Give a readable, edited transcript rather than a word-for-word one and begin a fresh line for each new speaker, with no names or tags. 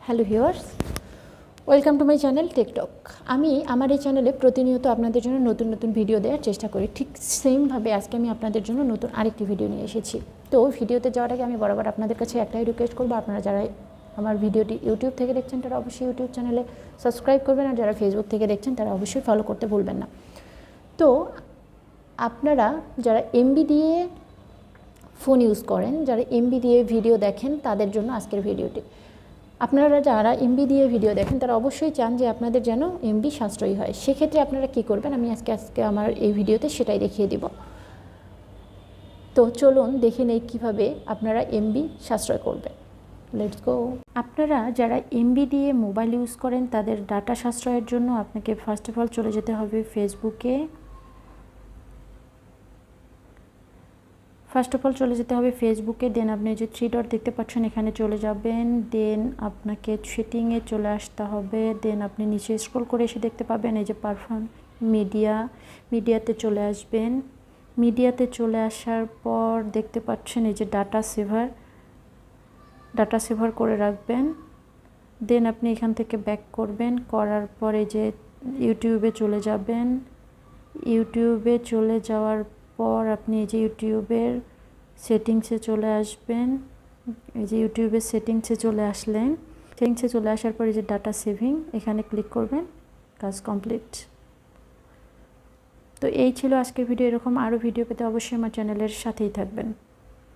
Hello viewers, welcome to my channel tech talk. আমি আমার এই চ্যানেলে প্রতিনিয়ত আপনাদের জন্য নতুন নতুন ভিডিও দেওয়ার চেষ্টা করি। ঠিক সেমভাবে আজকে আমি আপনাদের জন্য নতুন আরেকটি ভিডিও নিয়ে এসেছি। তো ভিডিওতে যাওয়ার আগে আমি বরাবর আপনাদের কাছে একটাই রিকোয়েস্ট করবো, আপনারা যারা আমার ভিডিওটি ইউটিউব থেকে দেখছেন তারা অবশ্যই ইউটিউব চ্যানেলে সাবস্ক্রাইব করবেন, আর যারা ফেসবুক থেকে দেখছেন তারা অবশ্যই ফলো করতে ভুলবেন না। তো আপনারা যারা এমবি দিয়ে ফোন ইউজ করেন, যারা এমবি দিয়ে ভিডিও দেখেন, তাদের জন্য আজকের ভিডিওটি। আপনারা যারা এমবি দিয়ে ভিডিও দেখেন তারা অবশ্যই চান যে আপনাদের যেন এমবি সাশ্রয়ী হয়। সেক্ষেত্রে আপনারা কী করবেন, আমি আজকে আমার এই ভিডিওতে সেটাই দেখিয়ে দিব। তো চলুন দেখে নেই কীভাবে আপনারা এমবি সাশ্রয় করবেন। Let's go. আপনারা যারা এমবি দিয়ে মোবাইল ইউজ করেন তাদের ডাটা সাশ্রয়ের জন্য আপনাকে ফার্স্ট অফ অল চলে যেতে হবে ফেসবুকে। দেন আপনি যে 3 ডট দেখতে পাচ্ছেন এখানে চলে যাবেন। দেন আপনাকে সেটিংয়ে চলে আসতে হবে। দেন আপনি নিচে স্ক্রল করে এসে দেখতে পাবেন এই যে পারফর্ম মিডিয়াতে চলে আসবেন। মিডিয়াতে চলে আসার পর দেখতে পাচ্ছেন এই যে ডাটা সেভার করে রাখবেন। দেন আপনি এখান থেকে ব্যাক করবেন, করার পরে যে ইউটিউবে চলে যাবেন। ইউটিউবে চলে যাওয়ার পর আপনি এই যে ইউটিউবের সেটিংসে চলে আসবেন। এই যে ইউটিউবের সেটিংসে চলে আসলেন। সেটিংসে চলে আসার পর এই যে ডাটা সেভিং এখানে ক্লিক করবেন, কাজ কমপ্লিট। তো এই ছিল আজকের ভিডিও। এরকম আরও ভিডিও পেতে অবশ্যই আমার চ্যানেলের সাথেই থাকবেন।